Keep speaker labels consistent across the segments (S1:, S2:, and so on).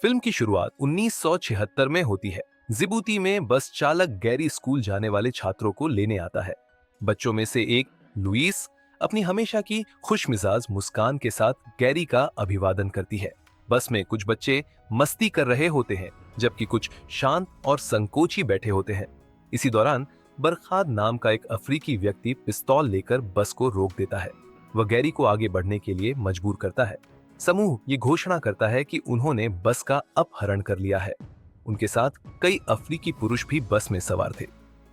S1: Film की शुरुआत 1976 में होती है। जिबूती में बस चालक गैरी स्कूल जाने वाले छात्रों को लेने आता है। बच्चों में से एक लुइस अपनी हमेशा की खुशमिजाज मुस्कान के साथ गैरी का अभिवादन करती है। बस में कुछ बच्चे मस्ती कर रहे होते हैं, जबकि कुछ शांत और संकोची बैठे होते हैं। इसी दौरान बरखाद नाम का एक अफ्रीकी व्यक्ति पिस्तौल लेकर बस को रोक देता है। वह गैरी को आगे बढ़ने के लिए मजबूर करता है। समूह ये घोषणा करता है कि उन्होंने बस का अपहरण कर लिया है। उनके साथ कई अफ्रीकी पुरुष भी बस में सवार थे।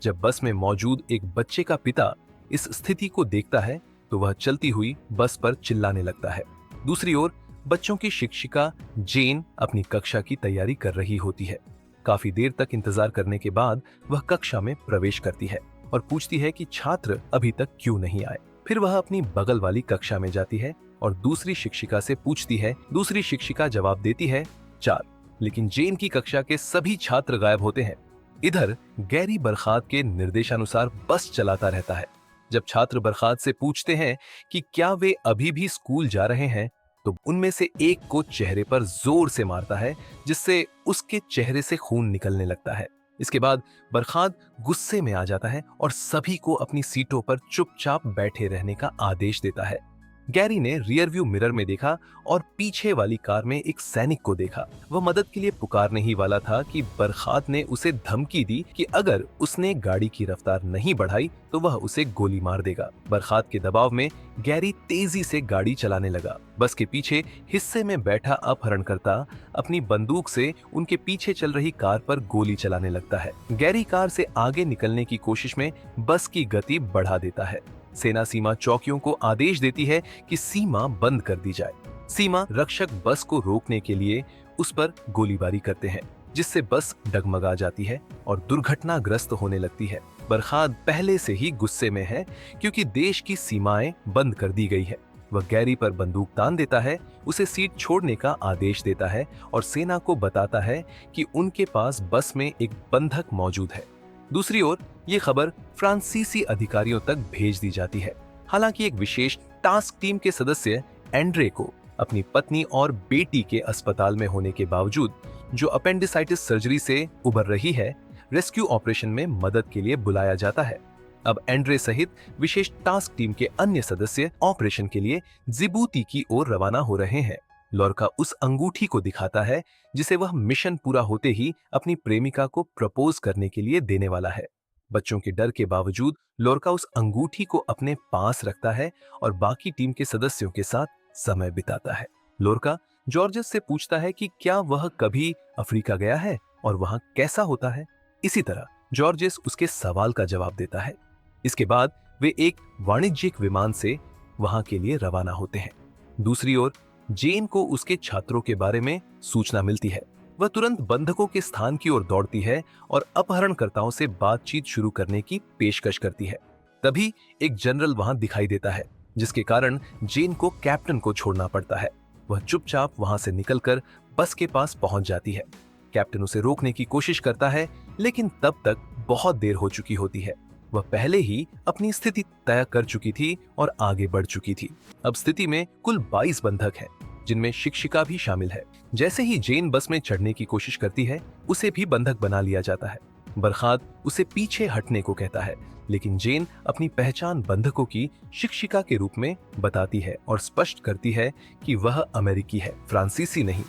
S1: जब बस में मौजूद एक बच्चे का पिता इस स्थिति को देखता है तो वह चलती हुई बस पर चिल्लाने लगता है। दूसरी ओर बच्चों की शिक्षिका जेन अपनी कक्षा की तैयारी कर रही होती है। काफी देर तक इंतजार करने के बाद वह कक्षा में प्रवेश करती है और पूछती है कि छात्र अभी तक क्यों नहीं आए। फिर वह अपनी बगल वाली कक्षा में जाती है और दूसरी शिक्षिका से पूछती है। दूसरी शिक्षिका जवाब देती है 4, लेकिन जेन की कक्षा के सभी छात्र गायब होते हैं। इधर गैरी बरखाद के निर्देशानुसार बस चलाता रहता है। जब छात्र बरखाद से पूछते हैं कि क्या वे अभी भी स्कूल जा रहे हैं, तो उनमें से एक को चेहरे पर जोर से मारता है, जिससे उसके चेहरे से खून निकलने लगता है। इसके बाद बरखाद गुस्से में आ जाता है और सभी को अपनी सीटों पर चुपचाप बैठे रहने का आदेश देता है। गैरी ने रियर व्यू मिरर में देखा और पीछे वाली कार में एक सैनिक को देखा। वह मदद के लिए पुकारने ही वाला था कि बरखाद ने उसे धमकी दी कि अगर उसने गाड़ी की रफ्तार नहीं बढ़ाई तो वह उसे गोली मार देगा। बरखाद के दबाव में गैरी तेजी से गाड़ी चलाने लगा। बस के पीछे हिस्से में बैठा अपहरणकर्ता अपनी बंदूक से उनके पीछे चल रही कार पर गोली चलाने लगता है। गैरी कार से आगे निकलने की कोशिश में बस की गति बढ़ा देता है। सेना सीमा चौकियों को आदेश देती है कि सीमा बंद कर दी जाए। सीमा रक्षक बस को रोकने के लिए उस पर गोलीबारी करते हैं, जिससे बस डगमगा जाती है और दुर्घटनाग्रस्त होने लगती है। बरखाद पहले से ही गुस्से में है क्योंकि देश की सीमाएं बंद कर दी गई है। वह गैरी पर बंदूक तान देता है, उसे सीट छोड़ने का आदेश देता है और सेना को बताता है कि उनके पास बस में एक बंधक मौजूद है। दूसरी ओर ये खबर फ्रांसीसी अधिकारियों तक भेज दी जाती है। हालांकि एक विशेष टास्क टीम के सदस्य एंड्रे को अपनी पत्नी और बेटी के अस्पताल में होने के बावजूद, जो अपेंडिसाइटिस सर्जरी से उबर रही है, रेस्क्यू ऑपरेशन में मदद के लिए बुलाया जाता है। अब एंड्रे सहित विशेष टास्क टीम के अन्य सदस्य ऑपरेशन के लिए जिबूती की ओर रवाना हो रहे हैं। लोरका उस अंगूठी को दिखाता है जिसे वह मिशन पूरा होते ही अपनी प्रेमिका को प्रपोज करने के लिए देने वाला है। बच्चों के डर के बावजूद लोरका उस अंगूठी को अपने पास रखता है और बाकी टीम के सदस्यों के साथ समय बिताता है। लोरका जॉर्जेस से पूछता है कि क्या वह कभी अफ्रीका गया है और वहां कैसा होता है। इसी तरह जॉर्जेस उसके सवाल का जवाब देता है। इसके बाद वे एक वाणिज्यिक विमान से वहां के लिए रवाना होते हैं। दूसरी ओर जेन को उसके छात्रों के बारे में सूचना मिलती है। वह तुरंत बंधकों के स्थान की ओर दौड़ती है और अपहरणकर्ताओं से बातचीत शुरू करने की पेशकश करती है। तभी एक जनरल वहां दिखाई देता है, जिसके कारण जेन को कैप्टन को छोड़ना पड़ता है। वह चुपचाप वहां से निकलकर बस के पास पहुंच जाती है। कैप्टन उसे रोकने की कोशिश करता है, लेकिन तब तक बहुत देर हो चुकी होती है। वह पहले ही अपनी स्थिति तय कर चुकी थी और आगे बढ़ चुकी थी। अब स्थिति में कुल 22 बंधक हैं, जिनमें शिक्षिका भी शामिल है। जैसे ही जेन बस में चढ़ने की कोशिश करती है, उसे भी बंधक बना लिया जाता है। बरखाद उसे पीछे हटने को कहता है, लेकिन जेन अपनी पहचान बंधकों की शिक्षिका के रूप में बताती है और स्पष्ट करती है कि वह अमेरिकी है, फ्रांसीसी नहीं।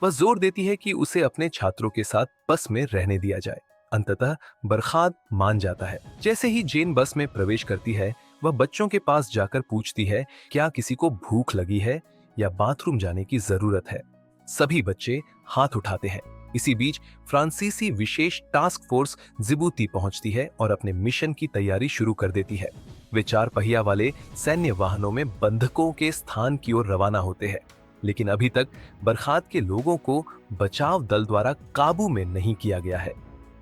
S1: वह जोर देती है कि उसे अपने छात्रों के साथ बस में रहने दिया जाए। अंततः बरखाद मान जाता है। जैसे ही जेन बस में प्रवेश करती है, वह बच्चों के पास जाकर पूछती है क्या किसी को भूख लगी है या बाथरूम जाने की जरूरत है। सभी बच्चे हाथ उठाते हैं। इसी बीच फ्रांसीसी विशेष टास्क फोर्स जिबूती पहुंचती है और अपने मिशन की तैयारी शुरू कर देती है। वे 4 पहिया वाले सैन्य वाहनों में बंधकों के स्थान की ओर रवाना होते हैं, लेकिन अभी तक बरखाद के लोगों को बचाव दल द्वारा काबू में नहीं किया गया है।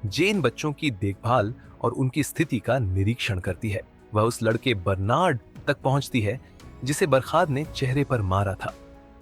S1: जेन बच्चों की देखभाल और उनकी स्थिति का निरीक्षण करती है। वह उस लड़के बर्नार्ड तक पहुंचती है जिसे बरखाद ने चेहरे पर मारा था।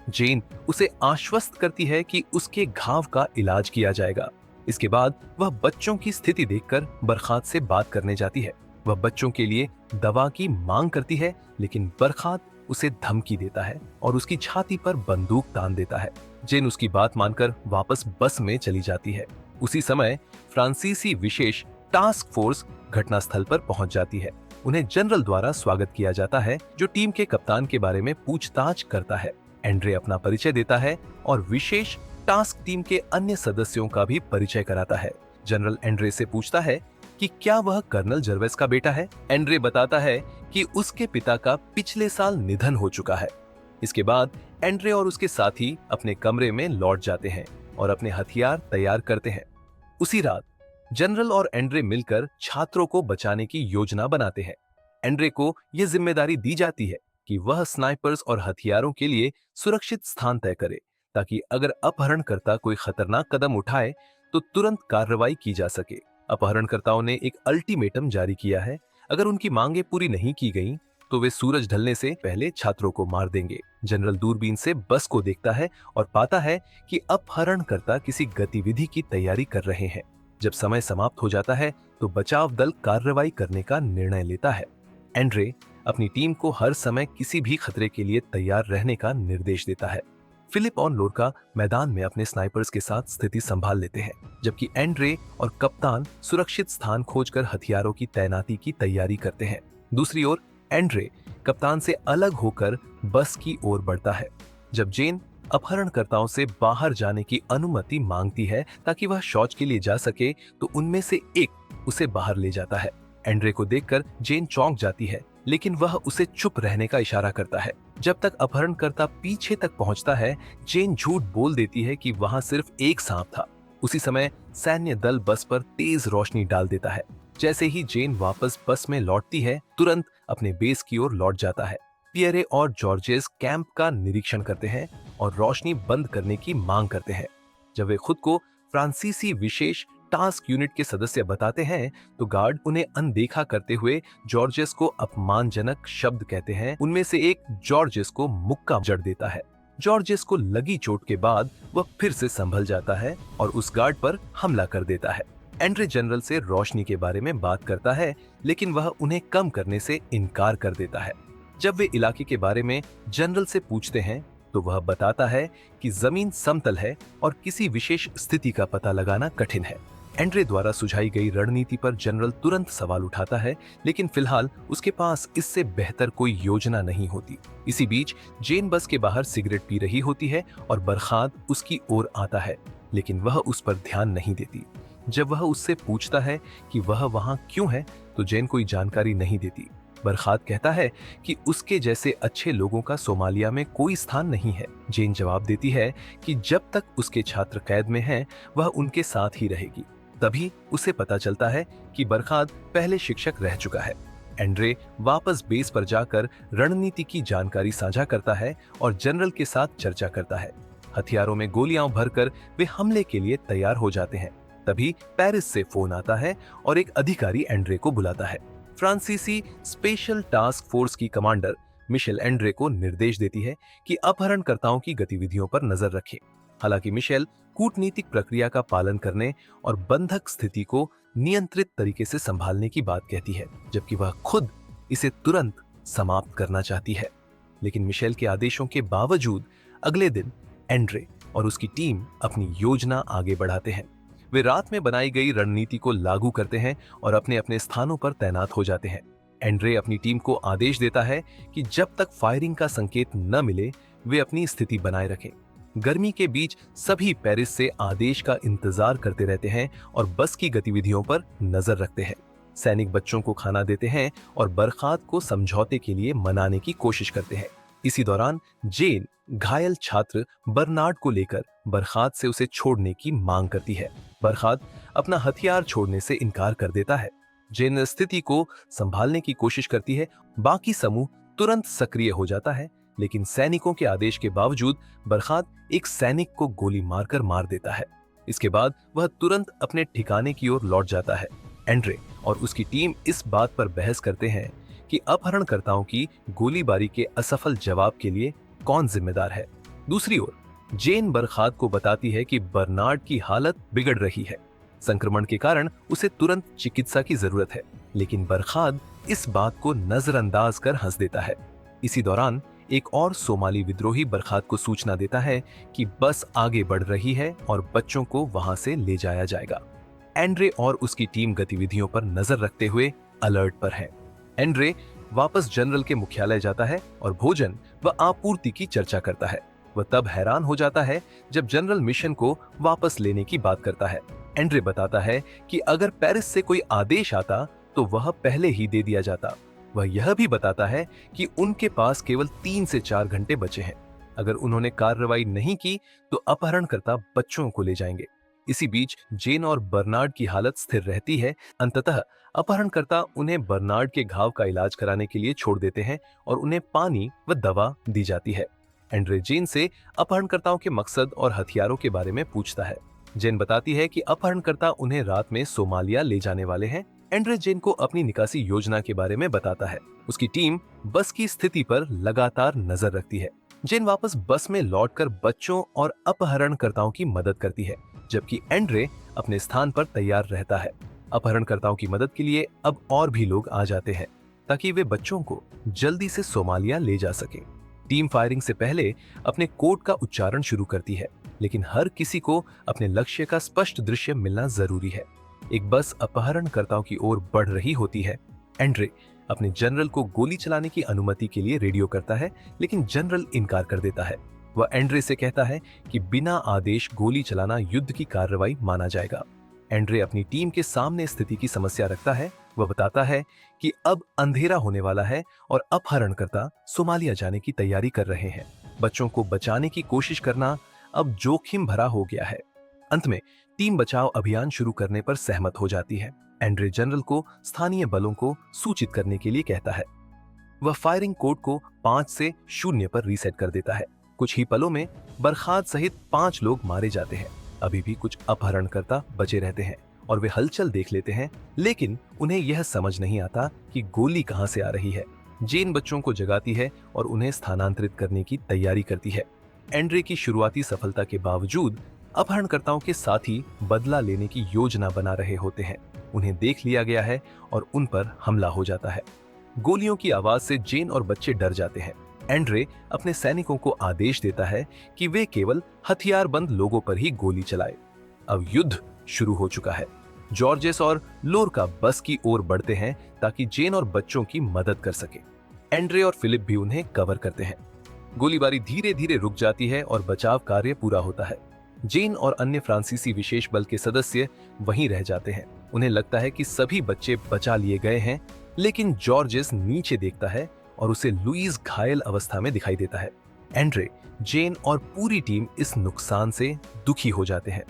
S1: जेन उसे आश्वस्त करती है कि उसके घाव का इलाज किया जाएगा। इसके बाद वह बच्चों की स्थिति देखकर बरखाद से बात करने जाती है। वह बच्चों के लिए दवा की मांग करती है, लेकिन बरखाद उसे धमकी देता है और उसकी छाती पर बंदूक तान देता है। जेन उसकी बात मानकर वापस बस में चली जाती है। उसी समय फ्रांसीसी विशेष टास्क फोर्स घटनास्थल पर पहुंच जाती है। उन्हें जनरल द्वारा स्वागत किया जाता है, जो टीम के कप्तान के बारे में पूछताछ करता है। एंड्रे अपना परिचय देता है और विशेष टास्क टीम के अन्य सदस्यों का भी परिचय कराता है। जनरल एंड्रे से पूछता है कि क्या वह कर्नल जर्वेस का बेटा है। एंड्रे बताता है कि उसके पिता का पिछले साल निधन हो चुका है। इसके बाद एंड्रे और उसके साथी अपने कमरे में लौट जाते हैं और अपने हथियार तैयार करते हैं। उसी रात जनरल और एंड्रे मिलकर छात्रों को बचाने की योजना बनाते हैं। एंड्रे को यह जिम्मेदारी दी जाती है कि वह स्नाइपर्स और हथियारों के लिए सुरक्षित स्थान तय करे, ताकि अगर अपहरणकर्ता कोई खतरनाक कदम उठाए तो तुरंत कार्रवाई की जा सके। अपहरणकर्ताओं ने एक अल्टीमेटम जारी किया है, अगर उनकी मांगें पूरी नहीं की गईं, तो वे सूरज ढलने से पहले छात्रों को मार देंगे। जनरल दूरबीन से बस को देखता है और पाता है कि अपहरणकर्ता किसी गतिविधि की तैयारी कर रहे हैं। जब समय समाप्त हो जाता है तो बचाव दल कार्रवाई करने का निर्णय लेता है। एंड्रे अपनी टीम को हर समय किसी भी खतरे के लिए तैयार रहने का निर्देश देता है। फिलिप और लोरका मैदान में अपने स्नाइपर्स के साथ स्थिति संभाल लेते हैं, जबकि एंड्रे और कप्तान सुरक्षित स्थान खोजकर हथियारों की तैनाती की तैयारी करते हैं। दूसरी ओर एंड्रे कप्तान से अलग होकर बस की ओर बढ़ता है। जब जेन अपहरणकर्ताओं से बाहर जाने की अनुमति मांगती है ताकि वह शौच के लिए जा सके, तो उनमें से एक उसे बाहर ले जाता है। एंड्रे को देखकर जेन चौंक जाती है, लेकिन वह उसे चुप रहने का इशारा करता है। जब तक अपहरणकर्ता पीछे तक पहुंचता है, जेन झूठ बोल देती है कि वहां सिर्फ एक सांप था। उसी समय सैन्य दल बस पर तेज रोशनी डाल देता है। जैसे ही जेन वापस बस में लौटती है, तुरंत अपने बेस की ओर लौट जाता है। पियरे और जॉर्जेस कैंप का निरीक्षण करते हैं और रोशनी बंद करने की मांग करते हैं। जब वे खुद को फ्रांसीसी विशेष टास्क यूनिट के सदस्य बताते हैं, तो गार्ड उन्हें अनदेखा करते हुए जॉर्जेस को अपमानजनक शब्द कहते हैं। उनमें से एक जॉर्जेस को मुक्का जड़ देता है। जॉर्जेस को लगी चोट के बाद वह फिर से संभल जाता है और उस गार्ड पर हमला कर देता है। एंड्रे जनरल से रोशनी के बारे में बात करता है, लेकिन वह उन्हें कम करने से इनकार कर देता है। जब वे इलाके के बारे में जनरल से पूछते हैं, तो वह बताता है कि जमीन समतल है और किसी विशेष स्थिति का पता लगाना कठिन है। एंड्रे द्वारा सुझाई गई रणनीति पर जनरल तुरंत सवाल उठाता है, लेकिन फिलहाल उसके पास इससे बेहतर कोई योजना नहीं होती। इसी बीच जेन बस के बाहर सिगरेट पी रही होती है और बरखात उसकी ओर आता है, लेकिन वह उस पर ध्यान नहीं देती। जब वह उससे पूछता है कि वह वहां क्यों है, तो जेन कोई जानकारी नहीं देती। बरखात कहता है कि उसके जैसे अच्छे लोगों का सोमालिया में कोई स्थान नहीं है। जेन जवाब देती है कि जब तक उसके छात्र कैद में हैं, वह उनके साथ ही रहेगी। तभी उसे पता चलता है कि बरखात पहले शिक्षक रह चुका है। एंड्रे वापस बेस पर जाकर रणनीति की जानकारी साझा करता है और जनरल के साथ चर्चा करता है। हथियारों में गोलियां भरकर वे हमले के लिए तैयार हो जाते हैं। तभी पेरिस से फोन आता है और एक अधिकारी एंड्रे को बुलाता है। फ्रांसीसी स्पेशल टास्क फोर्स की कमांडर मिशेल एंड्रे को निर्देश देती है कि अपहरणकर्ताओं की गतिविधियों पर नजर रखें। हालांकि मिशेल कूटनीतिक प्रक्रिया का पालन करने और बंधक स्थिति को नियंत्रित तरीके से संभालने की बात कहती है, जबकि वह खुद इसे तुरंत समाप्त करना चाहती है। लेकिन मिशेल के आदेशों के बावजूद अगले दिन एंड्रे और उसकी टीम अपनी योजना आगे बढ़ाते हैं। वे रात में बनाई गई रणनीति को लागू करते हैं और अपने अपने स्थानों पर तैनात हो जाते हैं। एंड्रे अपनी टीम को आदेश देता है कि जब तक फायरिंग का संकेत न मिले, वे अपनी स्थिति बनाए रखें। गर्मी के बीच सभी पेरिस से आदेश का इंतजार करते रहते हैं और बस की गतिविधियों पर नजर रखते हैं। सैनिक बच्चों को खाना देते हैं और बरखात को समझौते के लिए मनाने की कोशिश करते हैं। इसी दौरान जेन घायल छात्र बर्नार्ड को लेकर बरखात से उसे छोड़ने की मांग करती है। बरखात अपना हथियार छोड़ने से इनकार कर देता है। जेन स्थिति को संभालने की कोशिश करती है। बाकी समूह तुरंत सक्रिय हो जाता है, लेकिन सैनिकों के आदेश के बावजूद बरखात एक सैनिक को गोली मारकर मार देता है। इसके बाद वह तुरंत अपने ठिकाने की ओर लौट जाता है। एंड्रे और उसकी टीम इस बात पर बहस करते हैं कि अपहरणकर्ताओं की गोलीबारी के असफल जवाब के लिए कौन जिम्मेदार है। दूसरी ओर जेन बरखात को बताती है कि बर्नार्ड की हालत बिगड़ रही है। संक्रमण के कारण उसे तुरंत चिकित्सा की जरूरत है, लेकिन बरखात इस बात को नजरअंदाज कर हंस देता है। इसी दौरान एक और सोमाली विद्रोही बरखात को सूचना देता है कि बस आगे बढ़ रही है और बच्चों को वहां से ले जाया जाएगा। एंड्रे और उसकी टीम गतिविधियों पर नजर रखते हुए अलर्ट पर है। एंड्रे वापस जनरल के मुख्यालय जाता है और भोजन व आपूर्ति की चर्चा करता है। वह तब हैरान हो जाता है जब जनरल मिशन को वापस लेने की बात करता है। एंड्रे बताता है कि अगर पेरिस से कोई आदेश आता तो वह पहले ही दे दिया जाता। वह यह भी बताता है कि उनके पास केवल 3 से 4 घंटे बचे हैं। अगर उन्होंने कार्रवाई नहीं की तो अपहरणकर्ता बच्चों को ले जाएंगे। इसी बीच जेन और बर्नार्ड की हालत स्थिर रहती है। अंततः अपहरणकर्ता उन्हें बर्नार्ड के घाव का इलाज कराने के लिए छोड़ देते हैं और उन्हें पानी व दवा दी जाती है। एंड्रे जेन से अपहरणकर्ताओं के मकसद और हथियारों के बारे में पूछता है। जेन बताती है कि अपहरणकर्ता उन्हें रात में सोमालिया ले जाने वाले हैं। एंड्रे जेन को अपनी निकासी योजना के बारे में बताता है। उसकी टीम बस की स्थिति पर लगातार नजर रखती है। जेन वापस बस में लौटकर बच्चों और अपहरणकर्ताओं की मदद करती है, जबकि एंड्रे अपने स्थान पर तैयार रहता है। अपहरणकर्ताओं की मदद के लिए अब और भी लोग आ जाते हैं ताकि वे बच्चों को जल्दी से सोमालिया ले जा सकें। टीम फायरिंग से पहले अपने कोड का उच्चारण शुरू करती है, लेकिन हर किसी को अपने लक्ष्य का स्पष्ट दृश्य मिलना जरूरी है। एक बस अपहरणकर्ताओं की ओर बढ़ रही होती है। एंड्रे अपने जनरल को गोली चलाने की अनुमति के लिए रेडियो करता है, लेकिन जनरल इनकार कर देता है। वह एंड्रे से कहता है कि बिना आदेश गोली चलाना युद्ध की कार्रवाई माना जाएगा। एंड्रे अपनी टीम के सामने स्थिति की समस्या रखता है। वह बताता है कि अब अंधेरा होने वाला है और अपहरणकर्ता सोमालिया जाने की तैयारी कर रहे हैं। बच्चों को बचाने की कोशिश करना अब जोखिम भरा हो गया है। अंत में टीम बचाव अभियान शुरू करने पर सहमत हो जाती है। एंड्रे जनरल को स्थानीय बलों को सूचित करने के लिए कहता है। वह फायरिंग कोड को 5 से 0 पर रीसेट कर देता है। कुछ ही पलों में बरखात सहित 5 लोग मारे जाते हैं। अभी भी कुछ अपहरणकर्ता बचे रहते हैं और वे हलचल देख लेते हैं, लेकिन उन्हें यह समझ नहीं आता कि गोली कहां से आ रही है। जेन बच्चों को जगाती है और उन्हें स्थानांतरित करने की तैयारी करती है। एंड्रे की शुरुआती सफलता के बावजूद अपहरणकर्ताओं के साथी बदला लेने की योजना बना रहे होते हैं। उन्हें देख लिया गया है और उन पर हमला हो जाता है। गोलियों की आवाज से जेन और बच्चे डर जाते हैं। एंड्रे अपने सैनिकों को आदेश देता है कि वे केवल हथियारबंद लोगों पर ही गोली चलाए। अब युद्ध शुरू हो चुका है। जॉर्जेस और लोरका बस की ओर बढ़ते हैं ताकि जेन और बच्चों की मदद कर सके। एंड्रे और फिलिप भी उन्हें कवर करते हैं। गोलीबारी धीरे धीरे रुक जाती है और बचाव कार्य पूरा होता है। जेन और अन्य फ्रांसीसी विशेष बल के सदस्य वहीं रह जाते हैं। उन्हें लगता है कि सभी बच्चे बचा लिए गए हैं, लेकिन जॉर्जेस नीचे देखता है और उसे लुईस घायल अवस्था में दिखाई देता है। एंड्रे, जेन और पूरी टीम इस नुकसान से दुखी हो जाते हैं।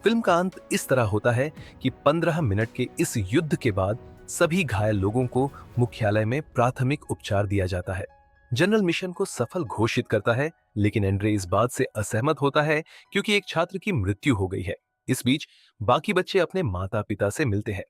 S1: फिल्म का अंत इस तरह होता है कि 15 मिनट के इस युद्ध के बाद सभी घायल लोगों को मुख्यालय में प्राथमिक उपचार दिया जाता है। जनरल मिशन को सफल घोषित करता है, लेकिन एंड्रे इस बात से असहमत होता है क्योंकि एक छात्र की मृत्यु हो गई है। इस बीच बाकी बच्चे अपने माता पिता से मिलते हैं।